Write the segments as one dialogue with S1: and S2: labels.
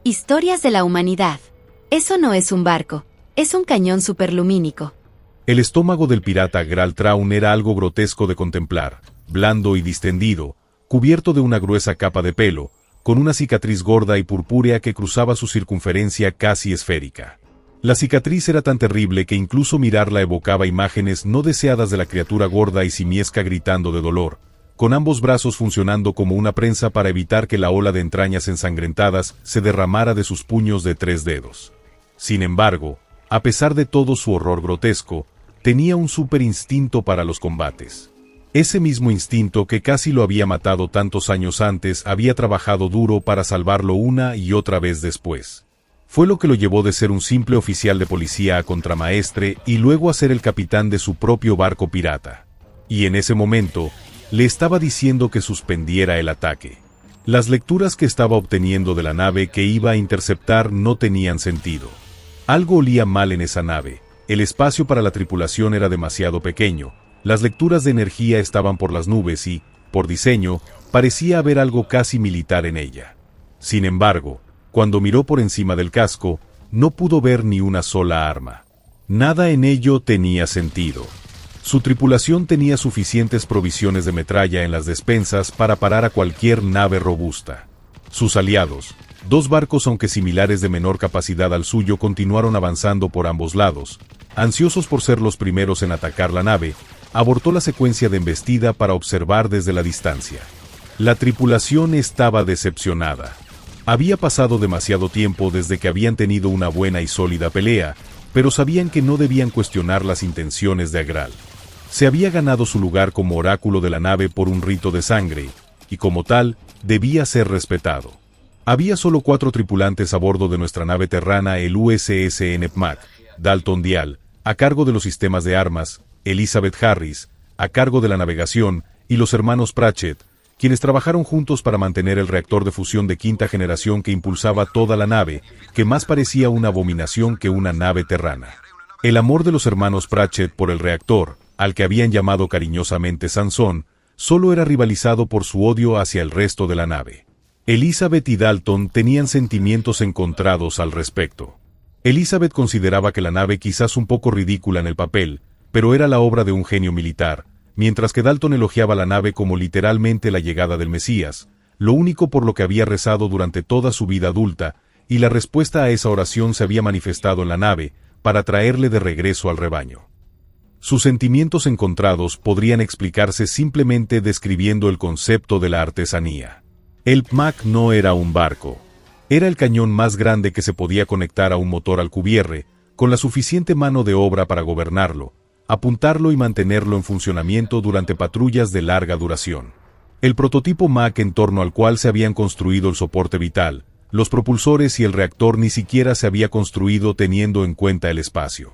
S1: Historias de la humanidad. Eso no es un barco, es un cañón superlumínico.
S2: El estómago del pirata Gral Traun era algo grotesco de contemplar, blando y distendido, cubierto de una gruesa capa de pelo, con una cicatriz gorda y purpúrea que cruzaba su circunferencia casi esférica. La cicatriz era tan terrible que incluso mirarla evocaba imágenes no deseadas de la criatura gorda y simiesca gritando de dolor, con ambos brazos funcionando como una prensa para evitar que la ola de entrañas ensangrentadas se derramara de sus puños de 3 dedos. Sin embargo, a pesar de todo su horror grotesco, tenía un súper instinto para los combates. Ese mismo instinto que casi lo había matado tantos años antes había trabajado duro para salvarlo una y otra vez después. Fue lo que lo llevó de ser un simple oficial de policía a contramaestre y luego a ser el capitán de su propio barco pirata. Y en ese momento, le estaba diciendo que suspendiera el ataque. Las lecturas que estaba obteniendo de la nave que iba a interceptar no tenían sentido. Algo olía mal en esa nave, el espacio para la tripulación era demasiado pequeño, las lecturas de energía estaban por las nubes y, por diseño, parecía haber algo casi militar en ella. Sin embargo, cuando miró por encima del casco, no pudo ver ni una sola arma. Nada en ello tenía sentido. Su tripulación tenía suficientes provisiones de metralla en las despensas para parar a cualquier nave robusta. Sus aliados, 2 barcos aunque similares de menor capacidad al suyo, continuaron avanzando por ambos lados. Ansiosos por ser los primeros en atacar la nave, abortó la secuencia de embestida para observar desde la distancia. La tripulación estaba decepcionada. Había pasado demasiado tiempo desde que habían tenido una buena y sólida pelea, pero sabían que no debían cuestionar las intenciones de Agral. Se había ganado su lugar como oráculo de la nave por un rito de sangre, y como tal, debía ser respetado. Había solo 4 tripulantes a bordo de nuestra nave terrana, el USS Npmac, Dalton Dial, a cargo de los sistemas de armas, Elizabeth Harris, a cargo de la navegación, y los hermanos Pratchett, quienes trabajaron juntos para mantener el reactor de fusión de 5ª generación que impulsaba toda la nave, que más parecía una abominación que una nave terrana. El amor de los hermanos Pratchett por el reactor, al que habían llamado cariñosamente Sansón, solo era rivalizado por su odio hacia el resto de la nave. Elizabeth y Dalton tenían sentimientos encontrados al respecto. Elizabeth consideraba que la nave quizás un poco ridícula en el papel, pero era la obra de un genio militar, mientras que Dalton elogiaba la nave como literalmente la llegada del Mesías, lo único por lo que había rezado durante toda su vida adulta, y la respuesta a esa oración se había manifestado en la nave, para traerle de regreso al rebaño. Sus sentimientos encontrados podrían explicarse simplemente describiendo el concepto de la artesanía. El Npmac no era un barco. Era el cañón más grande que se podía conectar a un motor Alcubierre, con la suficiente mano de obra para gobernarlo, apuntarlo y mantenerlo en funcionamiento durante patrullas de larga duración. El prototipo Mac en torno al cual se habían construido el soporte vital, los propulsores y el reactor ni siquiera se había construido teniendo en cuenta el espacio.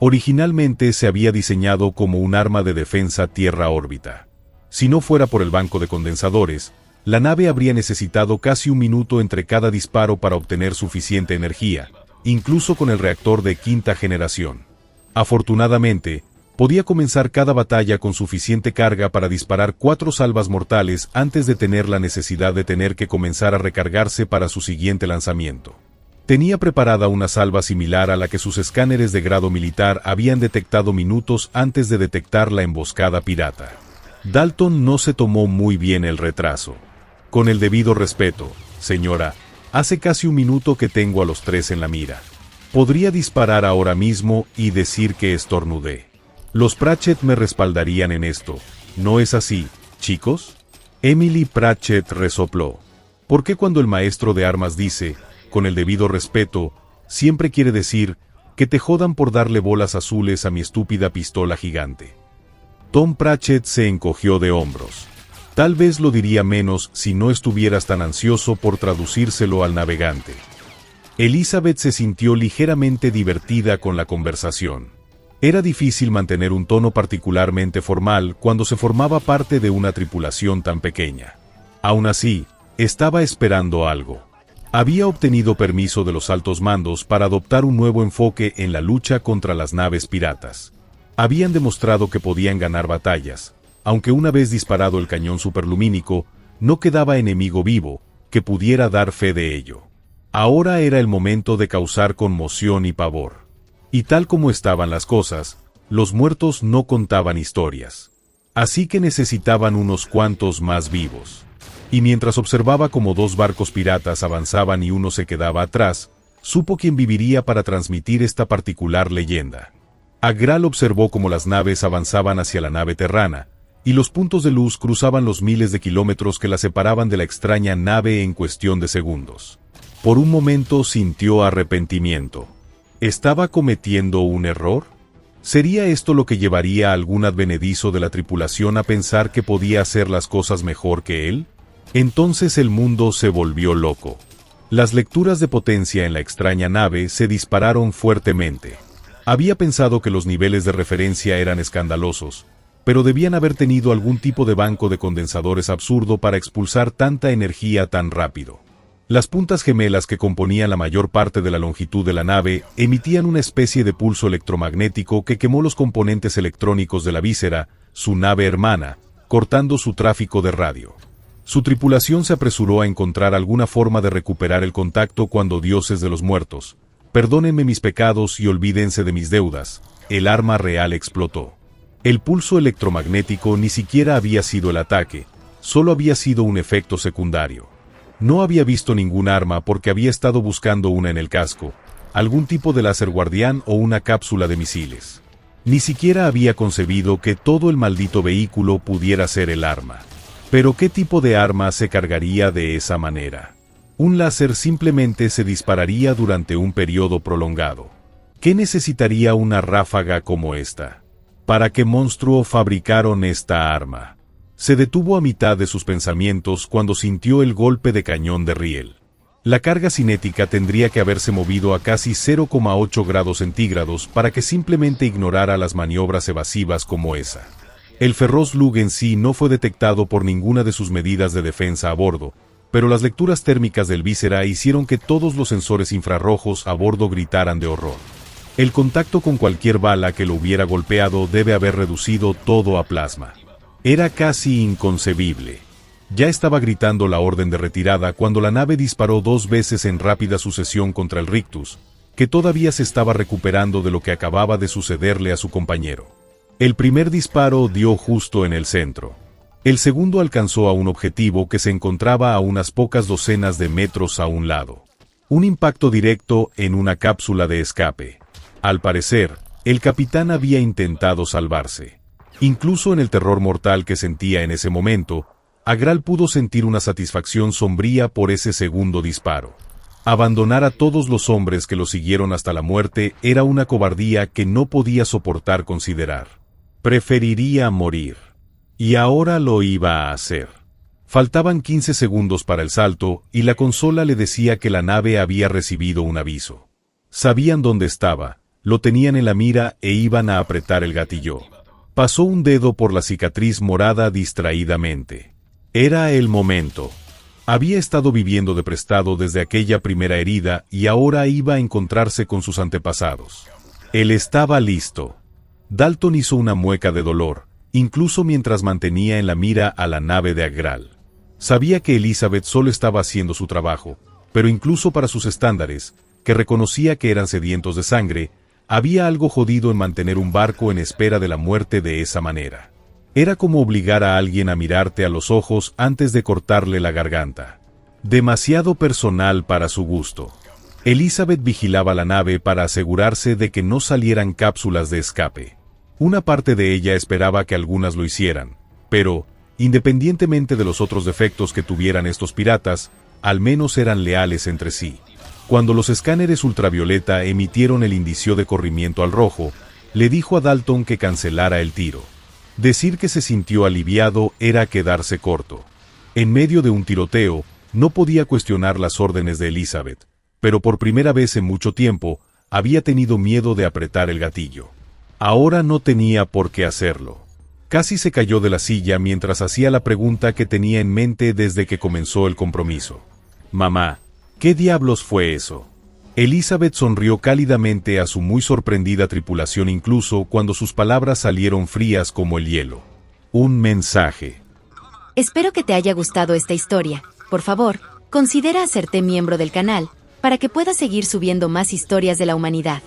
S2: Originalmente se había diseñado como un arma de defensa tierra-órbita. Si no fuera por el banco de condensadores, la nave habría necesitado casi 1 minuto entre cada disparo para obtener suficiente energía, incluso con el reactor de 5ª generación. Afortunadamente, podía comenzar cada batalla con suficiente carga para disparar 4 salvas mortales antes de tener la necesidad de tener que comenzar a recargarse para su siguiente lanzamiento. Tenía preparada una salva similar a la que sus escáneres de grado militar habían detectado minutos antes de detectar la emboscada pirata. Dalton no se tomó muy bien el retraso. Con el debido respeto, señora, hace casi 1 minuto que tengo a los 3 en la mira. Podría disparar ahora mismo y decir que estornudé. Los Pratchett me respaldarían en esto. ¿No es así, chicos? Emily Pratchett resopló. ¿Por qué cuando el maestro de armas dice, con el debido respeto, siempre quiere decir, que te jodan por darle bolas azules a mi estúpida pistola gigante? Tom Pratchett se encogió de hombros. Tal vez lo diría menos si no estuvieras tan ansioso por traducírselo al navegante. Elizabeth se sintió ligeramente divertida con la conversación. Era difícil mantener un tono particularmente formal cuando se formaba parte de una tripulación tan pequeña. Aún así, estaba esperando algo. Había obtenido permiso de los altos mandos para adoptar un nuevo enfoque en la lucha contra las naves piratas. Habían demostrado que podían ganar batallas, aunque una vez disparado el cañón superlumínico, no quedaba enemigo vivo que pudiera dar fe de ello. Ahora era el momento de causar conmoción y pavor. Y tal como estaban las cosas, los muertos no contaban historias. Así que necesitaban unos cuantos más vivos. Y mientras observaba cómo 2 barcos piratas avanzaban y uno se quedaba atrás, supo quién viviría para transmitir esta particular leyenda. Agral observó cómo las naves avanzaban hacia la nave terrana, y los puntos de luz cruzaban los miles de kilómetros que la separaban de la extraña nave en cuestión de segundos. Por un momento sintió arrepentimiento. ¿Estaba cometiendo un error? ¿Sería esto lo que llevaría a algún advenedizo de la tripulación a pensar que podía hacer las cosas mejor que él? Entonces el mundo se volvió loco. Las lecturas de potencia en la extraña nave se dispararon fuertemente. Había pensado que los niveles de referencia eran escandalosos, pero debían haber tenido algún tipo de banco de condensadores absurdo para expulsar tanta energía tan rápido. Las puntas gemelas que componían la mayor parte de la longitud de la nave emitían una especie de pulso electromagnético que quemó los componentes electrónicos de la víscera, su nave hermana, cortando su tráfico de radio. Su tripulación se apresuró a encontrar alguna forma de recuperar el contacto cuando dioses de los muertos, perdónenme mis pecados y olvídense de mis deudas, el arma real explotó. El pulso electromagnético ni siquiera había sido el ataque, solo había sido un efecto secundario. No había visto ningún arma porque había estado buscando una en el casco, algún tipo de láser guardián o una cápsula de misiles. Ni siquiera había concebido que todo el maldito vehículo pudiera ser el arma. Pero ¿qué tipo de arma se cargaría de esa manera? Un láser simplemente se dispararía durante un periodo prolongado. ¿Qué necesitaría una ráfaga como esta? ¿Para qué monstruo fabricaron esta arma? Se detuvo a mitad de sus pensamientos cuando sintió el golpe de cañón de riel. La carga cinética tendría que haberse movido a casi 0,8 grados centígrados para que simplemente ignorara las maniobras evasivas como esa. El feroz Lug en sí no fue detectado por ninguna de sus medidas de defensa a bordo, pero las lecturas térmicas del víscera hicieron que todos los sensores infrarrojos a bordo gritaran de horror. El contacto con cualquier bala que lo hubiera golpeado debe haber reducido todo a plasma. Era casi inconcebible. Ya estaba gritando la orden de retirada cuando la nave disparó 2 veces en rápida sucesión contra el Rictus, que todavía se estaba recuperando de lo que acababa de sucederle a su compañero. El primer disparo dio justo en el centro. El segundo alcanzó a un objetivo que se encontraba a unas pocas docenas de metros a un lado. Un impacto directo en una cápsula de escape. Al parecer, el capitán había intentado salvarse. Incluso en el terror mortal que sentía en ese momento, Agral pudo sentir una satisfacción sombría por ese segundo disparo. Abandonar a todos los hombres que lo siguieron hasta la muerte era una cobardía que no podía soportar considerar. Preferiría morir. Y ahora lo iba a hacer. Faltaban 15 segundos para el salto y la consola le decía que la nave había recibido un aviso. Sabían dónde estaba, lo tenían en la mira e iban a apretar el gatillo. Pasó un dedo por la cicatriz morada distraídamente. Era el momento. Había estado viviendo de prestado desde aquella primera herida y ahora iba a encontrarse con sus antepasados. Él estaba listo. Dalton hizo una mueca de dolor, incluso mientras mantenía en la mira a la nave de Agral. Sabía que Elizabeth solo estaba haciendo su trabajo, pero incluso para sus estándares, que reconocía que eran sedientos de sangre, había algo jodido en mantener un barco en espera de la muerte de esa manera. Era como obligar a alguien a mirarte a los ojos antes de cortarle la garganta. Demasiado personal para su gusto. Elizabeth vigilaba la nave para asegurarse de que no salieran cápsulas de escape. Una parte de ella esperaba que algunas lo hicieran, pero, independientemente de los otros defectos que tuvieran estos piratas, al menos eran leales entre sí. Cuando los escáneres ultravioleta emitieron el indicio de corrimiento al rojo, le dijo a Dalton que cancelara el tiro. Decir que se sintió aliviado era quedarse corto. En medio de un tiroteo, no podía cuestionar las órdenes de Elizabeth, pero por primera vez en mucho tiempo, había tenido miedo de apretar el gatillo. Ahora no tenía por qué hacerlo. Casi se cayó de la silla mientras hacía la pregunta que tenía en mente desde que comenzó el compromiso. «Mamá, ¿qué diablos fue eso?» Elizabeth sonrió cálidamente a su muy sorprendida tripulación incluso cuando sus palabras salieron frías como el hielo. Un mensaje.
S1: Espero que te haya gustado esta historia. Por favor, considera hacerte miembro del canal, para que pueda seguir subiendo más historias de la humanidad.